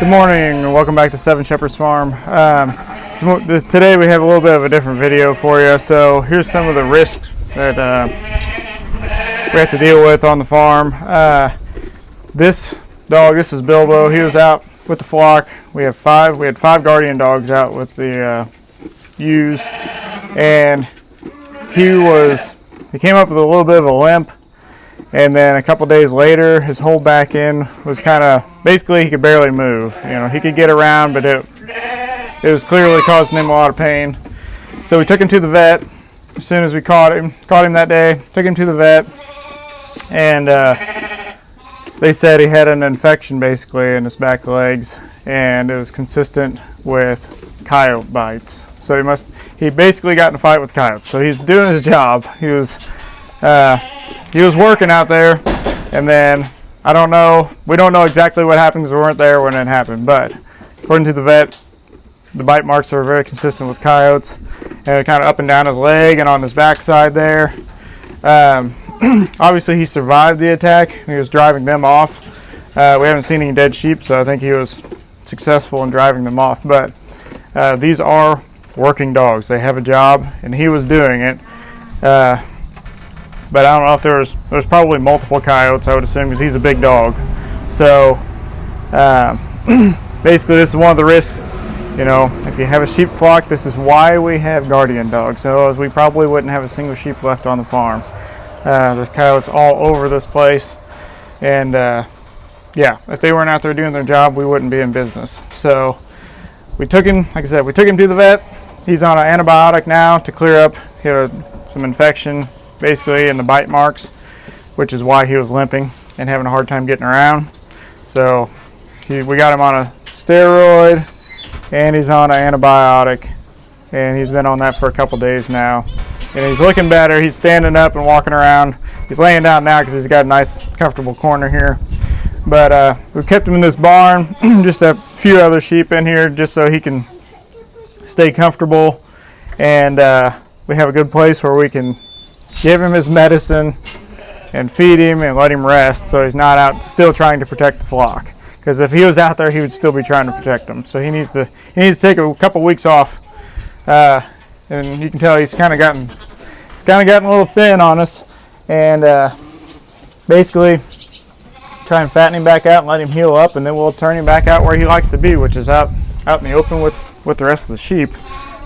Good morning and welcome back to Seven Shepherds Farm. Today we have a little bit of a different video for you. So here's some of the risks that we have to deal with on the farm. This dog, this is Bilbo. He was out with the flock. We had five guardian dogs out with the ewes, and he came up with a little bit of a limp. And then a couple days later, his whole back end was kind of, basically he could barely move. You know, he could get around, but it was clearly causing him a lot of pain. So we took him to the vet as soon as we caught him that day. Took him to the vet, and they said he had an infection basically in his back legs, and it was consistent with coyote bites. So he basically got in a fight with coyotes. So he's doing his job. He was working out there, and then we don't know exactly what happened because we weren't there when it happened, but according to the vet, the bite marks are very consistent with coyotes, and kind of up and down his leg and on his backside there. Obviously he survived the attack. He was driving them off. We haven't seen any dead sheep, so I think he was successful in driving them off, but these are working dogs. They have a job, and he was doing it. But I don't know if there's probably multiple coyotes, I would assume, because he's a big dog. So basically this is one of the risks. You know, if you have a sheep flock, this is why we have guardian dogs. So as we probably wouldn't have a single sheep left on the farm. There's coyotes all over this place. And yeah, if they weren't out there doing their job, we wouldn't be in business. So we took him, like I said, we took him to the vet. He's on an antibiotic now to clear up some infection basically in the bite marks, which is why he was limping and having a hard time getting around. So we got him on a steroid, and he's on an antibiotic, and he's been on that for a couple days now, and he's looking better. He's standing up and walking around. He's laying down now because he's got a nice comfortable corner here, but we kept him in this barn, just a few other sheep in here just so he can stay comfortable, and we have a good place where we can give him his medicine and feed him and let him rest, so he's not out still trying to protect the flock. Because if he was out there, he would still be trying to protect them. So he needs to take a couple weeks off, and you can tell he's kind of gotten a little thin on us. And basically, try and fatten him back out and let him heal up, and then we'll turn him back out where he likes to be, which is out in the open with the rest of the sheep.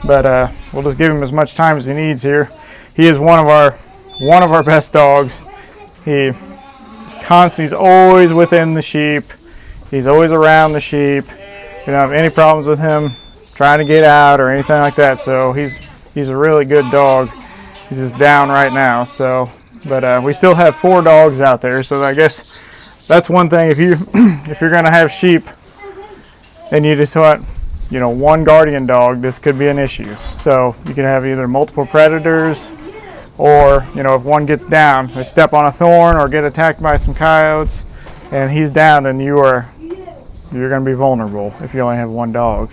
But we'll just give him as much time as he needs here. He is one of our best dogs. He's always within the sheep. He's always around the sheep. We don't have any problems with him trying to get out or anything like that. So he's a really good dog. He's just down right now. So, but we still have 4 dogs out there. So I guess that's one thing. If you're gonna have sheep and you just want, you know, one guardian dog, this could be an issue. So you could have either multiple predators, or, you know, if one gets down, they step on a thorn or get attacked by some coyotes, and he's down, then you're going to be vulnerable if you only have one dog.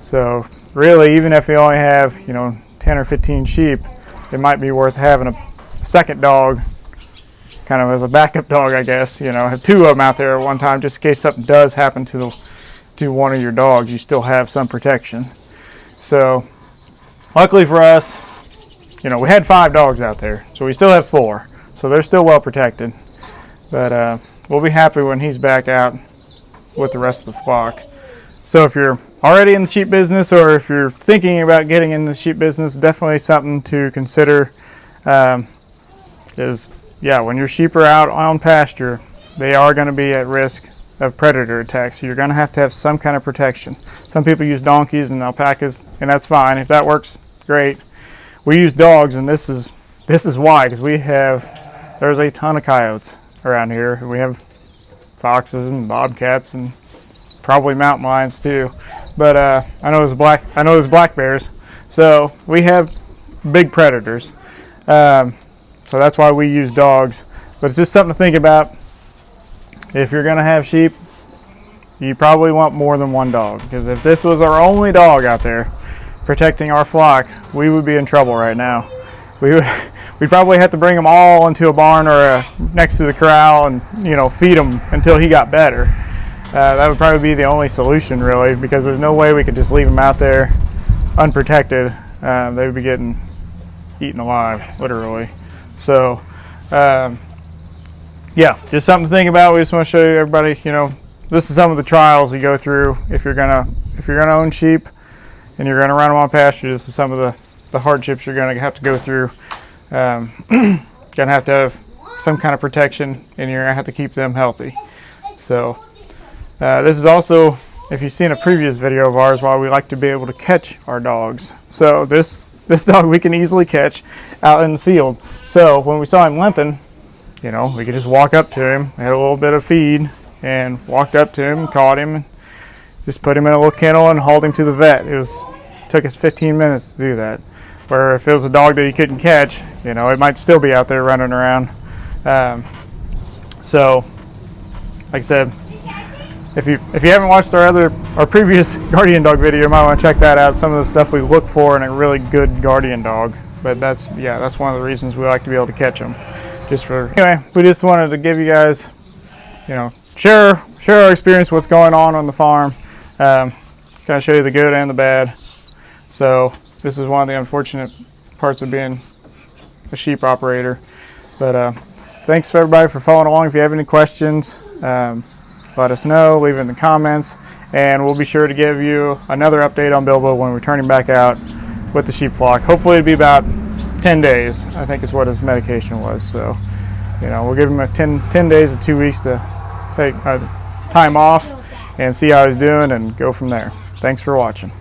So really, even if you only have, you know, 10 or 15 sheep, it might be worth having a second dog, kind of as a backup dog, I guess. You know, have 2 of them out there at one time, just in case something does happen to one of your dogs. You still have some protection. So luckily for us, you know, we had 5 dogs out there, so we still have 4. So they're still well protected. But we'll be happy when he's back out with the rest of the flock. So if you're already in the sheep business, or if you're thinking about getting in the sheep business, definitely something to consider. Is, yeah, when your sheep are out on pasture, they are going to be at risk of predator attacks. So you're going to have some kind of protection. Some people use donkeys and alpacas, and that's fine. If that works, great. We use dogs, and this is why, because there's a ton of coyotes around here. We have foxes and bobcats and probably mountain lions too. But I know there's black bears. So we have big predators. So that's why we use dogs. But it's just something to think about. If you're going to have sheep, you probably want more than one dog, because if this was our only dog out there protecting our flock, we would be in trouble right now. We'd probably have to bring them all into a barn or next to the corral and, you know, feed them until he got better. that would probably be the only solution, really, because there's no way we could just leave them out there unprotected. They would be getting eaten alive, literally. So yeah, just something to think about. We just want to show you, everybody, you know, this is some of the trials you go through if you're gonna own sheep and you're gonna run them on pasture. This is some of the hardships you're gonna have to go through. Gonna have to have some kind of protection, and you're gonna have to keep them healthy. So this is also, if you've seen a previous video of ours, why we like to be able to catch our dogs. So this dog we can easily catch out in the field. So when we saw him limping, you know, we could just walk up to him, had a little bit of feed, and walked up to him, caught him, and just put him in a little kennel and hauled him to the vet. Took us 15 minutes to do that. Where if it was a dog that you couldn't catch, you know, it might still be out there running around. So, like I said, if you haven't watched our previous guardian dog video, you might want to check that out. Some of the stuff we look for in a really good guardian dog. But that's one of the reasons we like to be able to catch them. Anyway, we just wanted to give you guys, you know, share our experience, what's going on the farm, kind of show you the good and the bad. So this is one of the unfortunate parts of being a sheep operator. But thanks for everybody for following along. If you have any questions, let us know, leave it in the comments, and we'll be sure to give you another update on Bilbo when we're turning back out with the sheep flock. Hopefully it'll be about 10 days, I think is what his medication was. So, you know, we'll give him a 10 days to 2 weeks to take time off and see how he's doing and go from there. Thanks for watching.